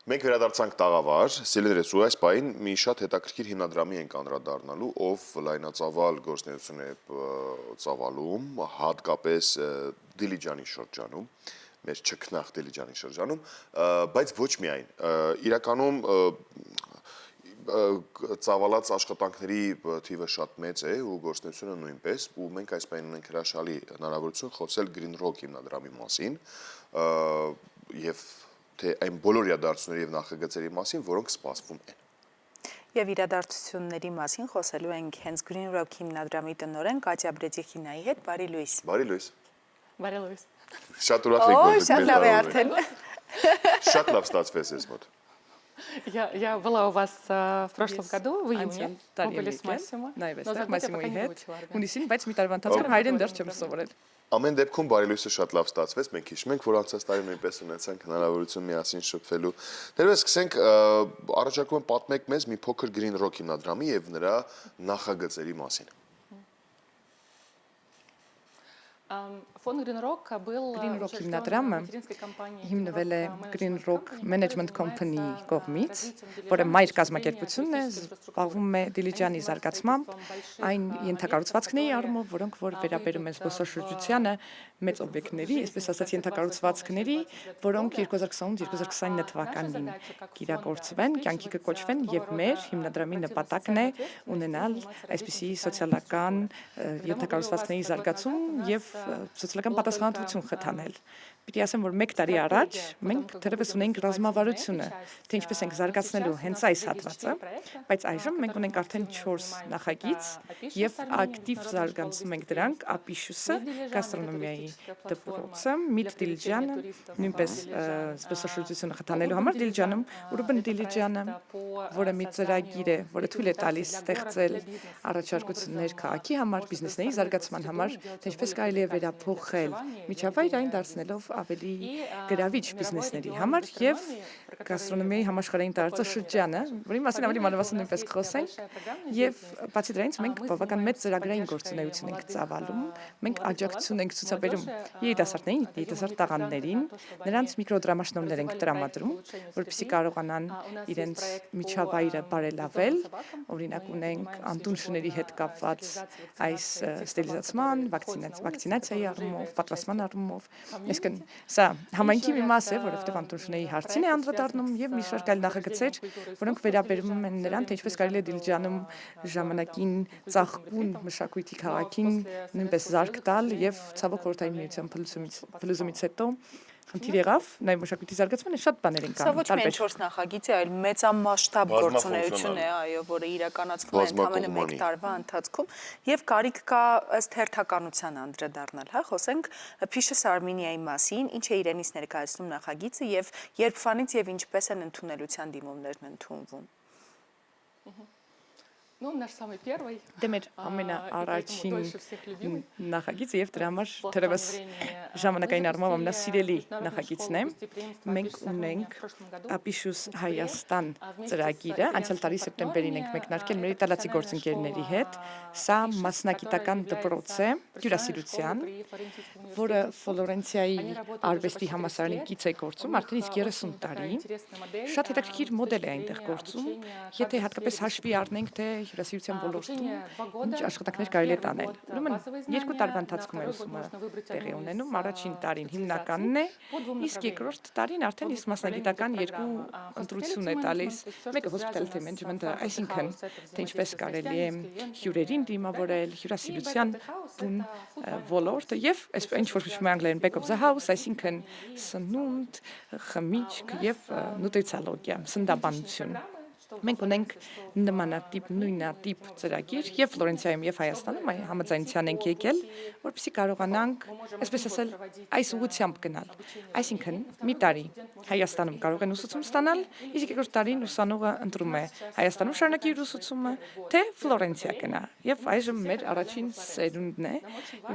Մենք վերադարձանք տաղավար, սիրելիներս, ու այս պահին մի շատ հետաքրքիր հիմնադրամի ենք անդրադառնալու, ով լայնածավալ գործունեություն է ծավալում, հատկապես Դիլիջանի շրջանում, մեր չքնաղ Դիլիջանի շրջանում, բայց ոչ միայն, իրականում ծավալած աշխատանքների թիվը շատ մեծ է ու գործունեությունը նույնպես, ու մենք այս պահին ունենք հրաշալի հնարավորություն խոսել Green Rock հիմնադրամի մասին և թե այն բոլոր իրադարձությունների և նախագծերի մասին, որոնք սպասվում են։ Եվ իրադարձությունների մասին խոսելու ենք հենց Green Rock հիմնադրամի տնօրեն Կատյա Բրեդիխինայի հետ, բարի լույս։ Բարի լույս։ Բարի լույս։ Շատ ուրախ եք, որ շատ լավ է արդեն։ Շատ лав стացվեց ես մոտ։ Я была у вас в прошлом году, в июне, мы были с Массимо. Մասիմոյի հետ, հունիսին, բայց մի տարվա ընթացքում հայրեն դեռ չեմ սովորել։ Ամեն դեպքում բարի լույսը շատ լավ ստացվեց, մենք հիշում ենք, որ անցած տարի նույնպես ունեցանք հնարավորություն միասին շփվելու։ Դերևս սկսենք, առաջարկում եմ պատմեք մեզ մի փոքր Green Rock հիմնադրամի եւ նրա նախագծերի մասին։ Фонд Green Rock был Green Rock հիմնադրամը հիմնվել է Green Rock Management Company կողմից, որը մայր կազմակերպությունն է, զբաղվում է Դիլիջանի զարգացմամբ, այն ենթակառուցվածքների առումով, որոնք որ վերաբերում են զբոսաշրջությանը, մեծ օբյեկտների, այսպես ասած ենթակառուցվածքների, որոնք 2028-2029 թվականին կիրագործվեն, կյանքի կկոչվեն եւ մեր հիմնադրամի նպատակն է ունենալ այսպիսի սոցիալական ենթակառուցվածքների զարգացում եւ սոցիալական պատասխանատվություն խթանել։ Պիտի ասեմ, որ 1 տարի առաջ մենք դեռևս ունենք ռազմավարությունը, թե ինչպես ենք զարգացնելու հենց այս հատվածը, բայց այժմ մենք ունենք արդեն 4 նախագիծ եւ ակտիվ զարգացնում ենք դրանք, Ապիշուսը, գաստրոնոմիայի դպրոցը, Միդ Դիլիջանը, նույնպես զբոսաշրջությունը խթանելու համար Դիլիջանում, Urban Դիլիջանը, որը մի ծրագիր է, որը թույլ է տալիս ստեղծել առաջարկություններ քաղաքի համար, բիզնեսների զարգացման համար, թե ինչպես կարելի է վերափոխել միջավայրը այն դարձնելով ավելի գրավիչ բիզնեսների համար եւ գաստրոնոմիայի համաշխարհային տարածաշրջանը, որի մասին ավելի մանրամասն նույնպես կխոսենք, եւ բացի դրանից մենք բավական մեծ ծրագրային գործունեություն ենք ծավալում, մենք աջակցություն ենք ցուցաբերում երիտասարդներին, երիտասարդ տղաներին, նրանց միկրոդրամաշնորհներ ենք տրամադրում, որպեսզի կարողանան իրենց միջավայրը բարելավել, օրինակ ունենք անտուն շների հետ կապված այս ստերիլիզացման, վակցինացիայի առումով, պատվաստման առումով, այսինքն սա համայնքի մի մաս է, որովհետև անտունշների հարցին է անդրադառնում եւ մի շարք այլ նախագծեր, որոնք վերաբերում են նրան, թե ինչպես կարելի է Դիլիջանում ժամանակին ծաղկուն մշակույթի քաղաքին նույնպես զարգ տալ եւ ցավոք խորհրդային միության փլուզումից հետո խնդիր եղավ, նաեւ մշակույթի զարգացմանը շատ բաներ են կան։ Սա ոչ միայն 4 նախագիծ է, այլ մեծամասշտաբ գործունեություն է, այո, որը իրականացվում է ընդամենը 1 տարվա ընթացքում եւ կարիք կա ըստ հերթականության անդրադառնալ, հա, խոսենք Փիշես Արմենիայի մասին, ինչ է իրենից ներկայացնում նախագիծը եւ երբվանից եւ ինչպես են ընդունելության դիմումներն ընդունվում։ Ну, наш самый первый. Դե մեր ամենաառաջին նախագիծը եւ դրա համար թերևս ժամանակային առումով ամենասիրելի նախագիծն է։ Մենք ունենք Ապիշուս Հայաստան ծրագիրը, անցյալ տարի սեպտեմբերին ենք մեկնարկել մեր իտալացի գործընկերների հետ։ Սա մասնագիտական դպրոց է հյուրասիրության, որը Ֆլորենցիայի արվեստի համալսարանի կից է գործում արդեն իսկ 30 տարի։ Շատ հետաքրքիր մոդել է այնտեղ գործում, եթե հատկապես հաշվի առնենք, թե հյուրասիրության ոլորտում ինչ աշխատանքներ կարելի է տանել։ Ուրեմն 2 տարվա ընթացքում է ուսումը տեղի ունենում, առաջին տարին հիմնականն է, իսկ երկրորդ տարին արդեն իսկ մասնագիտական 2 ընտրություն է տալիս, մեկը hospitality management-ը, այսինքն թե ինչպես կարելի է հյուրերին դիմավորել, հյուրասիրության տուն ոլորտը եւ ինչ որ կոչվում է անգլերեն back of the house, այսինքն սնունդ, խմիչք եւ նուտրիցիոլոգիա, սննդաբանություն։ Մենք ունենք նմանատիպ, նույնատիպ ծրագիր եւ Ֆլորենցիայում եւ Հայաստանում համաձայնության ենք եկել, որպեսզի կարողանանք, այսպես ասել, այս ուղղությամբ գնալ։ Այսինքն, մի տարի Հայաստանում կարող են ուսուցում ստանալ, իսկ երկրորդ տարին ուսանողը ընտրում է Հայաստանում շարունակի իր ուսուցումը, թե Ֆլորենցիա գնա։ Եվ այժմ մեր առաջին սերունդն է,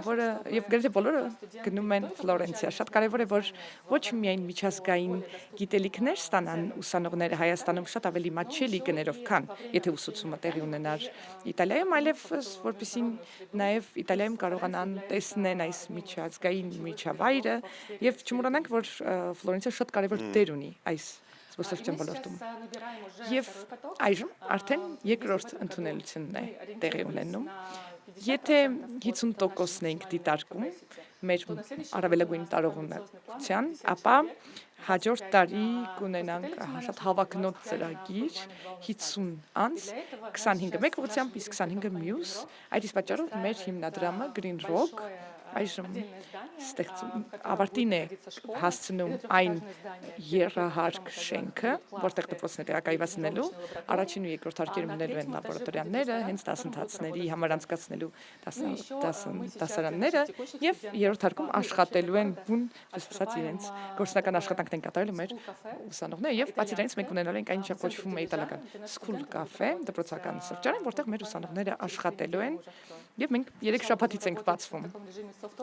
որը եւ գրեթե բոլորը գնում են Ֆլորենցիա։ Շատ կարեւոր է, որ ոչ միայն միջազգային գիտելիքներ ստանան ուսանողները Հայաստանում, շատ ավելի մատչելի գներով, քան եթե ուսուցումը տեղի ունենար Իտալիայում, այլև որպեսզի նաև Իտալիայում կարողանան տեսնեն այս միջազգային միջավայրը եւ չմոռանանք, որ Ֆլորենցիա շատ կարևոր դեր ունի այս զբոսաշրջության ոլորտում։ Եվ այժմ արդեն երկրորդ ընդունելությունն է տեղի ունենում։ Եթե 50%-ն ենք դիտարկում մեր առավելագույն տարողունության, ապա հաջորդ տարի կունենանք շատ հավակնոտ ծրագիր 50 անց 25-ը մեկ ուղղությամբ, իսկ 25-ը մյուս, այդ իսկ պատճառով մեր հիմնադրամը Green Rock այժմ ավարտին է հասցնում այն երրահարկ շենքը, որտեղ դպրոցներ տեղակայվածնելու, առաջին ու երկրորդ հարկերը մնելու են լաբորատորիաները, հենց դասընթացների համար անցկացնելու դասարանները եւ երրորդ հարկում աշխատելու են բուն, ասած իրենց գործնական աշխատանքն են կատարելու մեր ուսանողները եւ բացի դրանից մենք ունենալու ենք այն ինչ կոչվում է իտալական school cafe, դպրոցական սրճարան, որտեղ մեր ուսանողները աշխատելու են եւ մենք 3 շաբաթից ենք բացվում։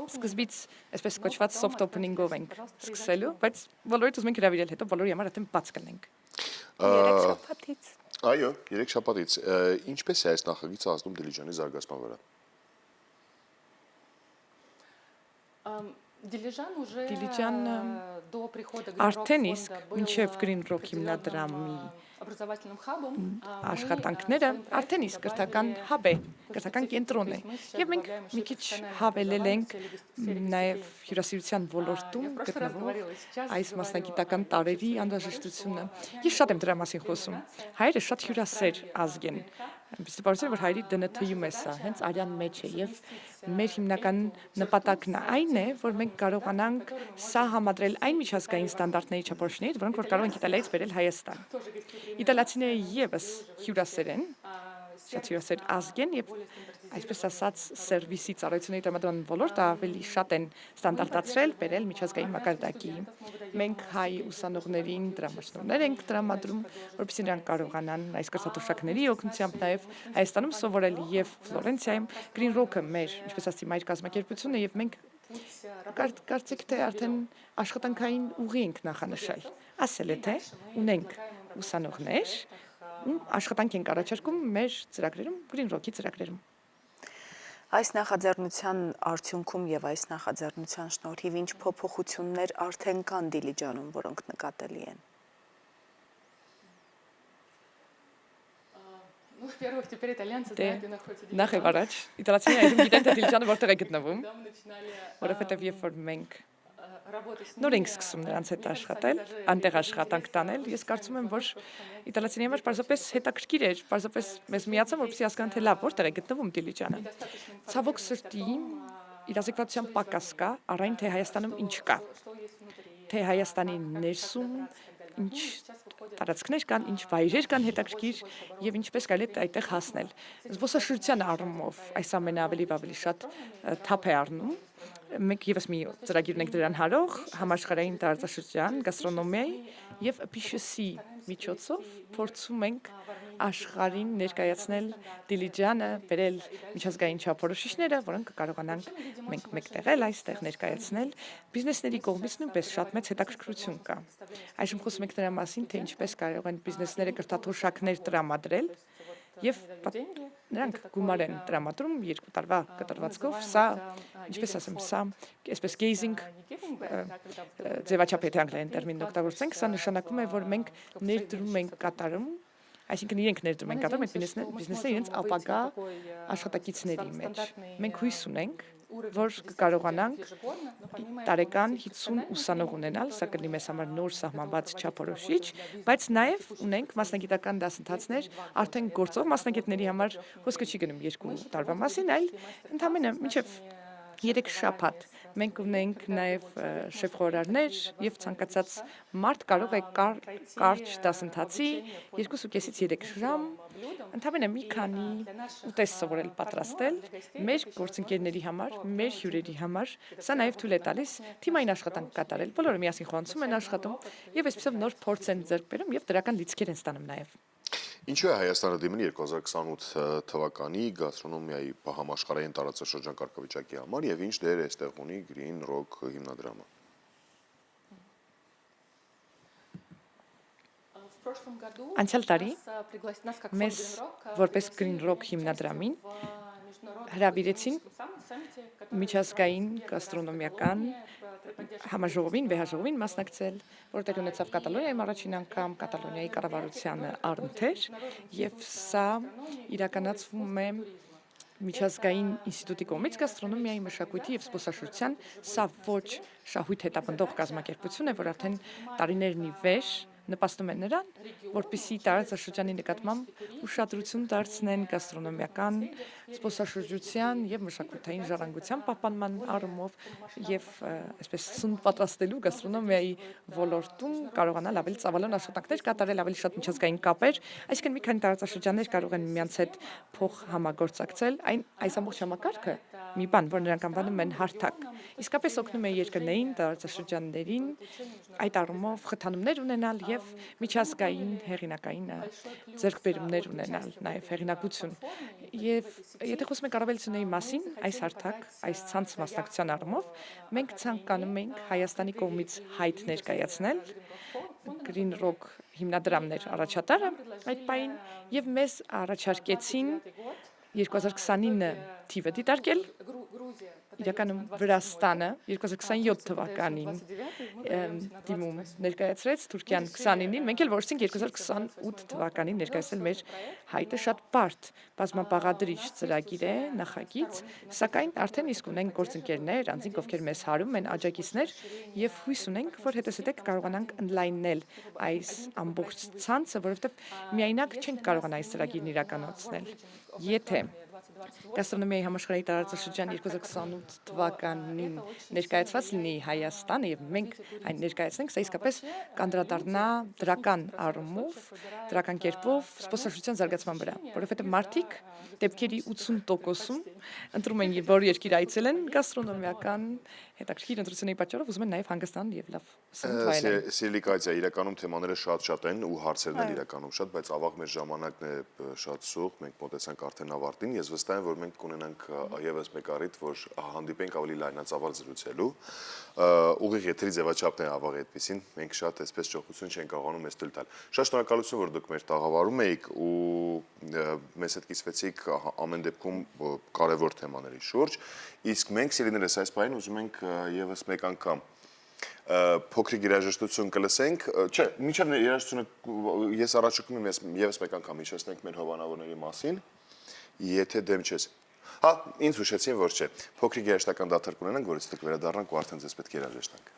Սկզբից այսպես կոչված soft opening-ով ենք սկսելու, բայց բոլորից ուզում ենք հրավիրել հետո բոլորի համար արդեն բաց կլինենք։ 3 շաբաթից։ Այո, 3 շաբաթից։ Ինչպես է այս նախագիծը ազդում Դիլիջանի զարգացման վրա։ Դիլիջան արդեն իսկ մինչև Green Rock հիմնադրամի աշխատանքները արդեն իսկ կրթական հաբ է, կրթական կենտրոն է։ Եվ մենք մի քիչ հավելել ենք նաև հյուրասիրության ոլորտում գտնվող այս մասնագիտական տարերի անհրաժեշտությունը։ Ես շատ եմ դրա մասին խոսում։ Հայերը շատ հյուրասեր ազգ են։ Այնպես դեպի որ հայերի ԴՆԹ-ում է սա, հենց արյան մեջ է եւ մեր հիմնական նպատակն այն է, որ մենք կարողանանք սա համադրել այն միջազգային ստանդարտների չափորոշիչների, որոնք որ կարող ենք Իտալիայից բերել Հայաստան։ Իտալացիները եւս հյուրասեր են, շատ հյուրասեր ազգ են եւ այսպես ասած սերվիսի ծառայությունների տրամադրման ոլորտը ավելի շատ են ստանդարտացրել, բերել միջազգային մակարդակի։ Մենք հայ ուսանողներին դրամաշնորհներ ենք տրամադրում, որովհետեւ նրանք կարողանան այս կրթաթոշակների օգնությամբ նաև Հայաստանում սովորել եւ Ֆլորենցիայում Green Rock-ը մեր, ինչպես ասացի, մայր կազմակերպությունն է եւ մենք կարծիք թե արդեն աշխատանքային ուղի ենք նախանշել։ Ասել է թե ունենք ուսանողներ, ում աշխատանք ենք առաջարկում մեր ծրագրերում, Green Rock-ի ծրագրերում։ Այս նախաձեռնության արդյունքում եւ այս նախաձեռնության շնորհիվ ինչ փոփոխություններ արդեն կան Դիլիջանում, որոնք նկատելի են։ Նախ եւ առաջ իտալացիները այժմ գիտեն թե Դիլիջանը որտեղ է գտնվում, որովհետեւ երբ որ մենք նոր ենք սկսում նրանց հետ աշխատել, անտեղ աշխատանք տանել, ես կարծում եմ, որ իտալացիների համար պարզապես հետաքրքիր էր, պարզապես մեզ միացան, որպեսզի հասկանան թե լավ որտեղ է գտնվում Դիլիջանը։ Ցավոք սրտի իրազեկվածության պակաս կա, առայն թե Հայաստանում ինչ կա, թե Հայաստանի ներսում ինչ տարածքներ կան, ինչ վայրեր կան հետաքրքիր եւ ինչպես կարելի է այդտեղ հասնել։ Զբոսաշրջության առումով այս ամենը ավելի շատ թափ է առնում։ Մենք եւս մի ծրագիր ունենք դրան հարող, համաշխարհային տարածաշրջան, գաստրոնոմիայի եւ PSC միջոցով փորձում ենք աշխարհին ներկայացնել Դիլիջանը, բերել միջազգային չափորոշիչները, որոնք կարողանանք մենք մեկտեղել այստեղ ներկայացնել։ Բիզնեսների կողմից նույնպես շատ մեծ հետաքրքրություն կա։ Այժմ խոսում ենք դրա մասին, թե ինչպես կարող են բիզնեսները կրթաթոշակներ տրամադրել եւ նրանք գումար են տրամադրում 2 տարվա կտրվածքով, սա, ինչպես ասեմ, սա, այսպես gazing ձևաչափ եթե անգլերեն տերմինն օգտագործենք, սա նշանակում է, որ մենք ներդրում ենք կատարում, այսինքն իրենք ներդրում են կատարում այդ բիզնեսները իրենց ապագա աշխատակիցների մեջ։ Մենք հույս ունենք, որ կկարողանանք տարեկան 50 ուսանող ունենալ, սա կլինի մեզ համար նոր սահմանված չափորոշիչ, բայց նաև ունենք մասնագիտական դասընթացներ արդեն գործող մասնագետների համար խոսքը չի գնում 2 տարվա մասին, այլ ընդամենը մինչև 3 շաբաթ մենք ունենք նաև շեֆ-խորհարներ եւ ցանկացած մարդ կարող է կարճ դասընթացի 2.5-ից 3 ժամ ընդամենը մի քանի ուտես սովորել պատրաստել մեր գործընկերների համար, մեր հյուրերի համար, սա նաև թույլ է տալիս թիմային աշխատանք կատարել, բոլորը միասին խոհանոցում են աշխատում եւ այսպեսով նոր փորձ են ձեռք բերում եւ դրական լիցքեր են ստանում նաև։ Ինչու է Հայաստանը դիմել 2028 թվականի գաստրոնոմիայի համաշխարհային տարածաշրջան կարգավիճակի համար եւ ինչ դեր է այստեղ ունի Green Rock հիմնադրամը։ Անցյալ տարի մեզ որպես Green Rock հիմնադրամին հրավիրեցին միջազգային գաստրոնոմիական համաժողովին, վեհաժողովին մասնակցել, որտեղ ունեցավ Կատալոնիայում առաջին անգամ Կատալոնիայի կառավարությանը առընթեր, եւ սա իրականացվում է միջազգային ինստիտուտի կողմից գաստրոնոմիայի մշակույթի եւ զբոսաշրջության սա ոչ շահույթ հետապնդող կազմակերպություն է, որ արդեն տարիներն ի վեր նպաստում է նրան, որպեսզի տարածաշրջանի նկատմամբ ուշադրություն դարձնեն գաստրոնոմիական, զբոսաշրջության եւ մշակութային ժառանգության պահպանման առումով եւ այսպես սնունդ պատրաստելու գաստրոնոմիայի ոլորտում կարողանալ ավելի ծավալուն աշխատանքներ կատարել, ավելի շատ միջազգային կապեր, այսինքն մի քանի տարածաշրջաններ կարող են միմյանց հետ փոխ համագործակցել, այս ամբողջ համակարգը մի բան, որ նրանք անվանում են հարթակ, իսկապես օգնում է երկրներին, տարածաշրջաններին այդ առումով խթանումներ ունենալ եւ միջազգային հեղինակային ձեռքբերումներ ունենալ, նաեւ հեղինակություն։ Եվ եթե խոսում ենք առավելությունների մասին, այս հարթակ, այս ցանց մասնակցության առումով մենք ցանկանում ենք Հայաստանի կողմից հայտ ներկայացնել Green Rock հիմնադրամներ առաջատարը այդ պայն եւ մեզ առաջարկեցին 2029 թիվը դիտարկել իրականում Վրաստանը 2027 թվականին դիմում ներկայացրեց Թուրքիան 29-ին, մենք էլ որոշեցինք 2028 թվականին ներկայացնել մեր հայտը շատ բարդ բազմապաղադրիչ ծրագիր է, նախագիծ, սակայն արդեն իսկ ունենք գործընկերներ, անձինք ովքեր մեզ հարում են, աջակիցներ եւ հույս ունենք, որ հետզհետե կարողանանք ընդլայնել այս ամբողջ ցանցը, որովհետեւ միայնակ չենք կարողանա այս ծրագիրն իրականացնել։ Եթե Գաստրոնոմիայի համաշխարհային տարածաշրջան 2028 թվականին ներկայացված լինի Հայաստանը եւ մենք այն ներկայացնենք, սա իսկապես կանդրադառնա դրական առումով, դրական կերպով զբոսաշրջության զարգացման վրա, որովհետեւ մարդիկ դեպքերի 80%-ում ընտրում են որ երկիր այցելեն գաստրոնոմիական հետաքրքիր ընտրությունների պատճառով ուզում են նաեւ հանգստանալ եւ լավ սնունդ վայելել։ Սիրելի Կատյա, իրականում թեմաները շատ են ու հարցերն են իրականում շատ, բայց ավաղ մեր ժամանակն է շատ սուղ, մենք մոտեցանք արդեն ավարտին, ես վստահ եմ, որ մենք կունենանք եւս մեկ առիթ, որ հանդիպենք ավելի լայնածավալ զրուցելու։ Ուղիղ եթերի ձևաչափն է ավաղ այդպեսին, մենք շատ այսպես ճոխություն չենք կարողանում մեզ տալ։ Շատ շնորհակալություն, որ դուք մեր տաղավարում եք ու մեզ հետ կիսվեցիք ամեն դեպքում կարևոր թեմաների շուրջ, իսկ մենք սիրելիներս այս պահին ուզում ենք եւս մեկ անգամ փոքրիկ երաժշտություն կլսենք, չէ, միջև երաժշտությունը ես առաջարկում եմ եւս մեկ անգամ հիշեցնենք մեր հովանավորների մասին, եթե դեմ չես։ Հա, ինձ հուշեցին, որ չէ, փոքրիկ երաժշտական դադար կունենանք, որից դուք վերադառնանք ու արդեն ձեզ պետք է երաժշտանք։